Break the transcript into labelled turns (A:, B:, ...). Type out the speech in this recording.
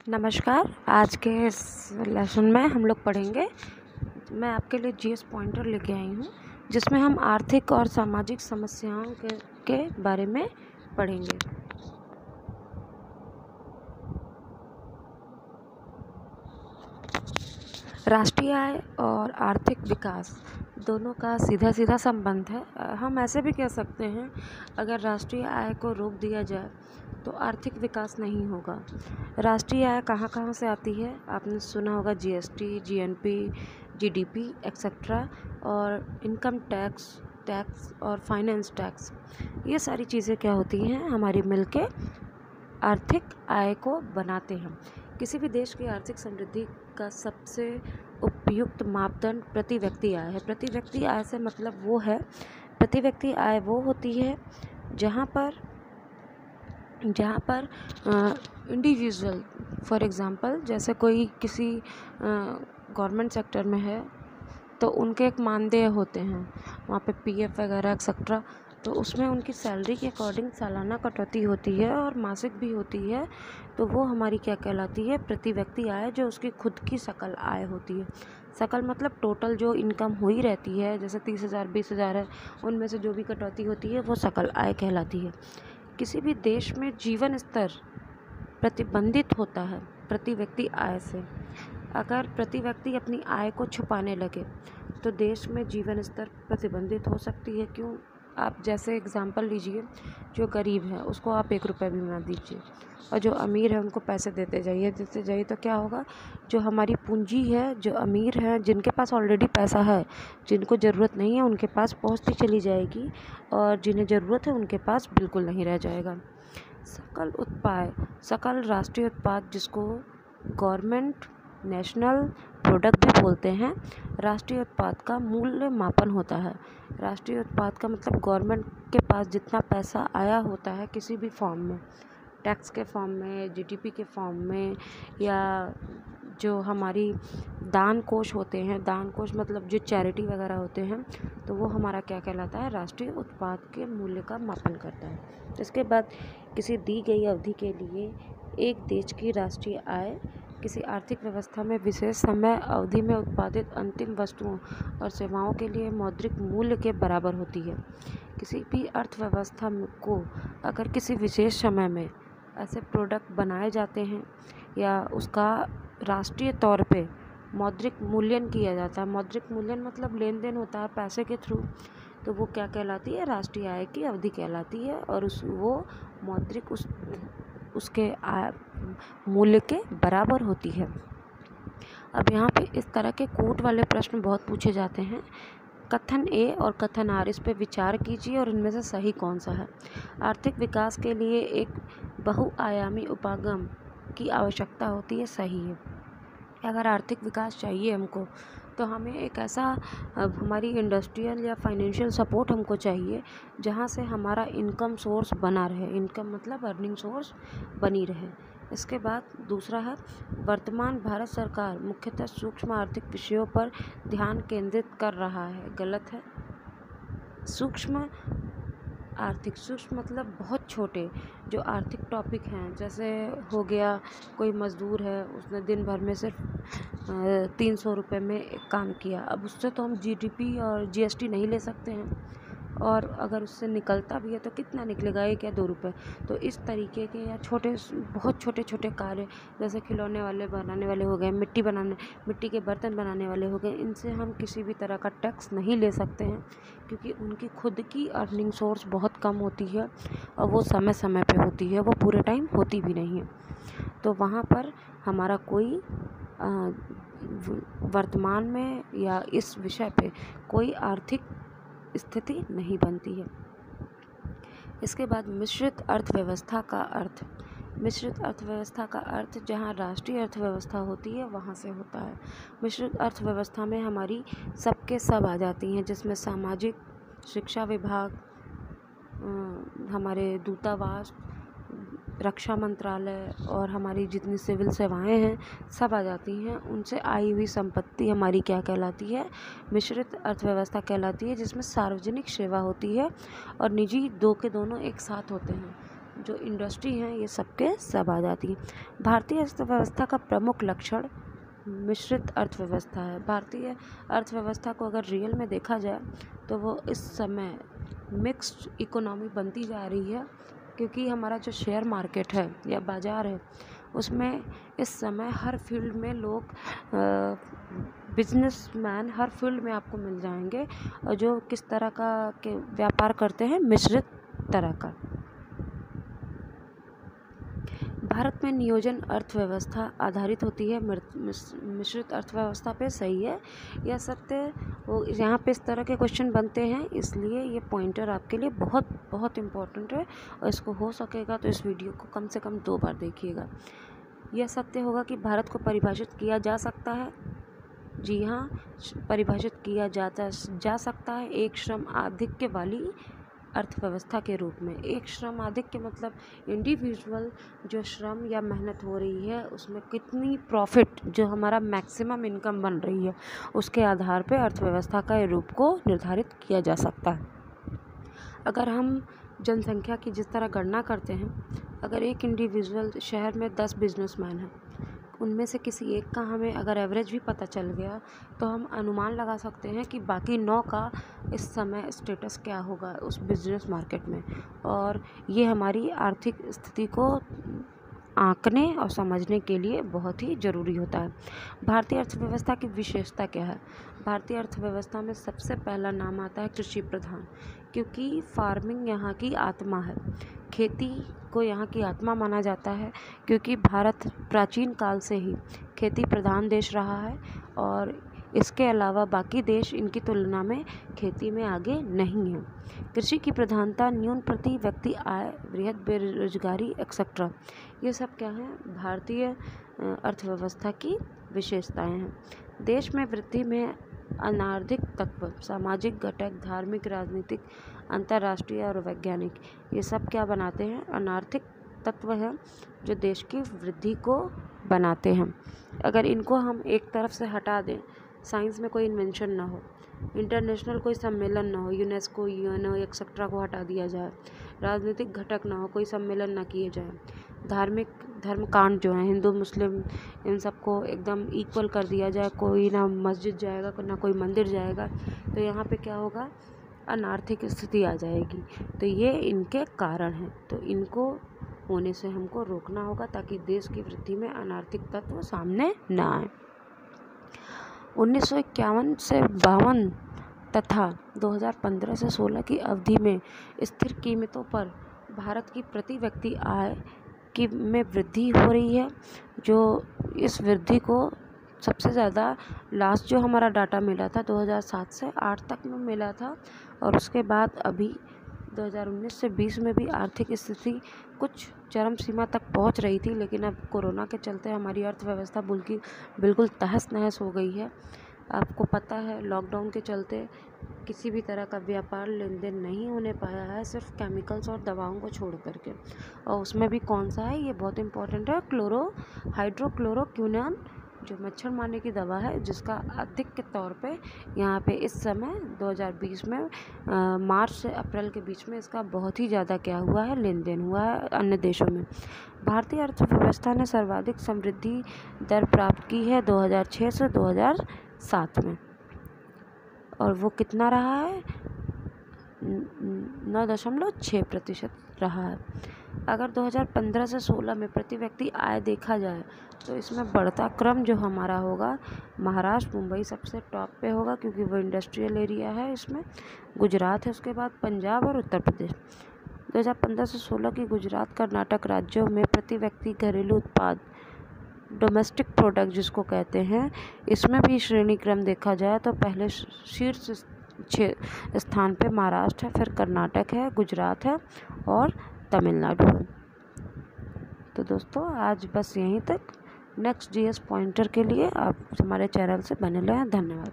A: नमस्कार। आज के इस लेसन में हम लोग पढ़ेंगे। मैं आपके लिए जीएस पॉइंटर लेके आई हूँ जिसमें हम आर्थिक और सामाजिक समस्याओं के बारे में पढ़ेंगे। राष्ट्रीय आय और आर्थिक विकास दोनों का सीधा सीधा संबंध है। हम ऐसे भी कह सकते हैं, अगर राष्ट्रीय आय को रोक दिया जाए तो आर्थिक विकास नहीं होगा। राष्ट्रीय आय कहाँ कहाँ से आती है? आपने सुना होगा जीएसटी, जीएनपी, जीडीपी एक्सेट्रा, और इनकम टैक्स और फाइनेंस टैक्स। ये सारी चीज़ें क्या होती हैं, हमारी मिलके आर्थिक आय को बनाते हैं। किसी भी देश की आर्थिक समृद्धि का सबसे उपयुक्त मापदंड प्रति व्यक्ति आय है। प्रति व्यक्ति आय से मतलब प्रति व्यक्ति आय वो होती है जहाँ पर इंडिविजुअल, फॉर एग्ज़ाम्पल जैसे कोई किसी गवर्नमेंट सेक्टर में है तो उनके एक मानदेय होते हैं, वहाँ पे पीएफ वगैरह एक्सेट्रा, तो उसमें उनकी सैलरी के अकॉर्डिंग सालाना कटौती होती है और मासिक भी होती है। तो वो हमारी क्या कहलाती है? प्रति व्यक्ति आय, जो उसकी खुद की सकल आय होती है। सकल मतलब टोटल जो इनकम हुई रहती है, जैसे 30,000 20,000 है, उनमें से जो भी कटौती होती है वो सकल आय कहलाती है। किसी भी देश में जीवन स्तर प्रतिबंधित होता है प्रति व्यक्ति आय से। अगर प्रति व्यक्ति अपनी आय को छुपाने लगे तो देश में जीवन स्तर प्रतिबंधित हो सकती है। क्यों? आप जैसे एग्जांपल लीजिए, जो गरीब है उसको आप 1 रुपये भी ना दीजिए और जो अमीर है उनको पैसे देते जाइए तो क्या होगा? जो हमारी पूंजी है, जो अमीर है, जिनके पास ऑलरेडी पैसा है, जिनको ज़रूरत नहीं है उनके पास पहुंचती चली जाएगी और जिन्हें ज़रूरत है उनके पास बिल्कुल नहीं रह जाएगा। सकल राष्ट्रीय उत्पाद, जिसको गवर्नमेंट नेशनल प्रोडक्ट भी बोलते हैं, राष्ट्रीय उत्पाद का मूल्य मापन होता है। राष्ट्रीय उत्पाद का मतलब गवर्नमेंट के पास जितना पैसा आया होता है किसी भी फॉर्म में, टैक्स के फॉर्म में, जीडीपी के फॉर्म में, या जो हमारी दान कोष होते हैं, दान कोष मतलब जो चैरिटी वगैरह होते हैं, तो वो हमारा क्या कहलाता है? राष्ट्रीय उत्पाद के मूल्य का मापन करता है। इसके बाद किसी दी गई अवधि के लिए एक देश की राष्ट्रीय आय किसी आर्थिक व्यवस्था में विशेष समय अवधि में उत्पादित अंतिम वस्तुओं और सेवाओं के लिए मौद्रिक मूल्य के बराबर होती है। किसी भी अर्थव्यवस्था को अगर किसी विशेष समय में ऐसे प्रोडक्ट बनाए जाते हैं या उसका राष्ट्रीय तौर पे मौद्रिक मूल्यन किया जाता है, मौद्रिक मूल्यन मतलब लेन देन होता है पैसे के थ्रू, तो वो क्या कहलाती है? राष्ट्रीय आय की अवधि कहलाती है। और वो मौद्रिक उसके मूल्य के बराबर होती है। अब यहाँ पे इस तरह के कोट वाले प्रश्न बहुत पूछे जाते हैं। कथन ए और कथन आर, इस पे विचार कीजिए और इनमें से सही कौन सा है। आर्थिक विकास के लिए एक बहुआयामी उपागम की आवश्यकता होती है, सही है। अगर आर्थिक विकास चाहिए हमको तो हमें एक ऐसा हमारी इंडस्ट्रियल या फाइनेंशियल सपोर्ट हमको चाहिए जहाँ से हमारा इनकम सोर्स बना रहे, इनकम मतलब अर्निंग सोर्स बनी रहे। इसके बाद दूसरा है, वर्तमान भारत सरकार मुख्यतः सूक्ष्म आर्थिक विषयों पर ध्यान केंद्रित कर रहा है, गलत है। सूक्ष्म मतलब बहुत छोटे जो आर्थिक टॉपिक हैं, जैसे हो गया कोई मज़दूर है, उसने दिन भर में सिर्फ 300 रुपये में काम किया। अब उससे तो हम जीडीपी और जीएसटी नहीं ले सकते हैं, और अगर उससे निकलता भी है तो कितना निकलेगा, 1 या 2 रुपये। तो इस तरीके के या बहुत छोटे कार्य, जैसे खिलौने वाले बनाने वाले हो गए, मिट्टी के बर्तन बनाने वाले हो गए, इनसे हम किसी भी तरह का टैक्स नहीं ले सकते हैं क्योंकि उनकी खुद की अर्निंग सोर्स बहुत कम होती है और वो समय समय पे होती है, वो पूरे टाइम होती भी नहीं है। तो वहाँ पर हमारा कोई वर्तमान में या इस विषय पे कोई आर्थिक स्थिति नहीं बनती है। इसके बाद मिश्रित अर्थव्यवस्था का अर्थ। मिश्रित अर्थव्यवस्था का अर्थ जहाँ राष्ट्रीय अर्थव्यवस्था होती है वहाँ से होता है। मिश्रित अर्थव्यवस्था में हमारी सबके सब आ जाती हैं, जिसमें सामाजिक, शिक्षा विभाग, हमारे दूतावास, रक्षा मंत्रालय और हमारी जितनी सिविल सेवाएं हैं सब आ जाती हैं। उनसे आई हुई संपत्ति हमारी क्या कहलाती है? मिश्रित अर्थव्यवस्था कहलाती है, जिसमें सार्वजनिक सेवा होती है और निजी, दो के दोनों एक साथ होते हैं। जो इंडस्ट्री हैं, ये सबके सब आ जाती हैं। भारतीय अर्थव्यवस्था का प्रमुख लक्षण मिश्रित अर्थव्यवस्था है। भारतीय अर्थव्यवस्था को अगर रियल में देखा जाए तो वो इस समय मिक्स्ड इकोनॉमी बनती जा रही है, क्योंकि हमारा जो शेयर मार्केट है या बाज़ार है, उसमें इस समय हर फील्ड में लोग बिजनेसमैन हर फील्ड में आपको मिल जाएंगे, और जो किस तरह का के व्यापार करते हैं, मिश्रित तरह का। भारत में नियोजन अर्थव्यवस्था आधारित होती है मिश्रित अर्थव्यवस्था पे। सही है, यह सत्य। वो यहाँ पे इस तरह के क्वेश्चन बनते हैं, इसलिए ये पॉइंटर आपके लिए बहुत बहुत इम्पोर्टेंट है, और इसको हो सकेगा तो इस वीडियो को कम से कम 2 बार देखिएगा। यह सत्य होगा कि भारत को परिभाषित किया जा सकता है। जी हाँ, परिभाषित किया जा सकता है एक श्रम आधिक्य वाली अर्थव्यवस्था के रूप में। एक श्रम आधिक्य मतलब इंडिविजुअल जो श्रम या मेहनत हो रही है, उसमें कितनी प्रॉफिट, जो हमारा मैक्सिमम इनकम बन रही है, उसके आधार पे अर्थव्यवस्था का रूप को निर्धारित किया जा सकता है। अगर हम जनसंख्या की जिस तरह गणना करते हैं, अगर एक इंडिविजुअल शहर में 10 बिजनेसमैन हैं, उनमें से किसी एक का हमें अगर एवरेज भी पता चल गया, तो हम अनुमान लगा सकते हैं कि बाकी 9 का इस समय स्टेटस क्या होगा उस बिजनेस मार्केट में, और ये हमारी आर्थिक स्थिति को आंकने और समझने के लिए बहुत ही ज़रूरी होता है। भारतीय अर्थव्यवस्था की विशेषता क्या है? भारतीय अर्थव्यवस्था में सबसे पहला नाम आता है कृषि प्रधान, क्योंकि फार्मिंग यहाँ की आत्मा है। खेती को यहाँ की आत्मा माना जाता है, क्योंकि भारत प्राचीन काल से ही खेती प्रधान देश रहा है, और इसके अलावा बाकी देश इनकी तुलना में खेती में आगे नहीं है। कृषि की प्रधानता, न्यून प्रति व्यक्ति आय, वृहद बेरोजगारी एक्सेट्रा, ये सब क्या है? भारतीय अर्थव्यवस्था की विशेषताएं हैं। देश में वृद्धि में अनार्थिक तत्व, सामाजिक घटक, धार्मिक, राजनीतिक, अंतर्राष्ट्रीय और वैज्ञानिक, ये सब क्या बनाते हैं? अनार्थिक तत्व है जो देश की वृद्धि को बनाते हैं। अगर इनको हम एक तरफ से हटा दें, साइंस में कोई इन्वेंशन ना हो, इंटरनेशनल कोई सम्मेलन ना हो, यूनेस्को, यूएनओ एक्सेट्रा को हटा दिया जाए, राजनीतिक घटक ना हो, कोई सम्मेलन ना किए जाए, धार्मिक धर्मकांड जो है हिंदू मुस्लिम इन सबको एकदम इक्वल कर दिया जाए, कोई ना मस्जिद जाएगा ना कोई मंदिर जाएगा, तो यहाँ पे क्या होगा? अनार्थिक स्थिति आ जाएगी। तो ये इनके कारण हैं, तो इनको होने से हमको रोकना होगा, ताकि देश की वृद्धि में अनार्थिक तत्व सामने ना आए। 1951 से 52 तथा 2015 से 16 की अवधि में स्थिर कीमतों पर भारत की प्रति व्यक्ति आय की में वृद्धि हो रही है। जो इस वृद्धि को सबसे ज़्यादा लास्ट जो हमारा डाटा मिला था 2007 से 8 तक में मिला था, और उसके बाद अभी 2019 से 20 में भी आर्थिक स्थिति कुछ चरम सीमा तक पहुंच रही थी, लेकिन अब कोरोना के चलते हमारी अर्थव्यवस्था बिल्कुल तहस नहस हो गई है। आपको पता है, लॉकडाउन के चलते किसी भी तरह का व्यापार लेन देन नहीं होने पाया है, सिर्फ केमिकल्स और दवाओं को छोड़ करके, और उसमें भी कौन सा है, ये बहुत इंपॉर्टेंट है, हाइड्रोक्लोरोक्विनोन, जो मच्छर मारने की दवा है, जिसका अधिक के तौर पे यहाँ पे इस समय 2020 में मार्च से अप्रैल के बीच में इसका बहुत ही ज़्यादा क्या हुआ है? लेन देन हुआ है अन्य देशों में। भारतीय अर्थव्यवस्था ने सर्वाधिक समृद्धि दर प्राप्त की है 2006 से 2007 में, और वो कितना रहा है? 9.6% रहा है। अगर 2015 से 16 में प्रति व्यक्ति आय देखा जाए, तो इसमें बढ़ता क्रम जो हमारा होगा, महाराष्ट्र, मुंबई सबसे टॉप पे होगा, क्योंकि वो इंडस्ट्रियल एरिया है। इसमें गुजरात है, उसके बाद पंजाब और उत्तर प्रदेश। 2015 से 16 की गुजरात, कर्नाटक राज्यों में प्रति व्यक्ति घरेलू उत्पाद, डोमेस्टिक प्रोडक्ट जिसको कहते हैं, इसमें भी श्रेणी क्रम देखा जाए तो पहले शीर्ष स्थान पे महाराष्ट्र है, फिर कर्नाटक है, गुजरात है और तमिलनाडु है। तो दोस्तों, आज बस यहीं तक। नेक्स्ट जीएस पॉइंटर के लिए आप हमारे चैनल से बने रहें। धन्यवाद।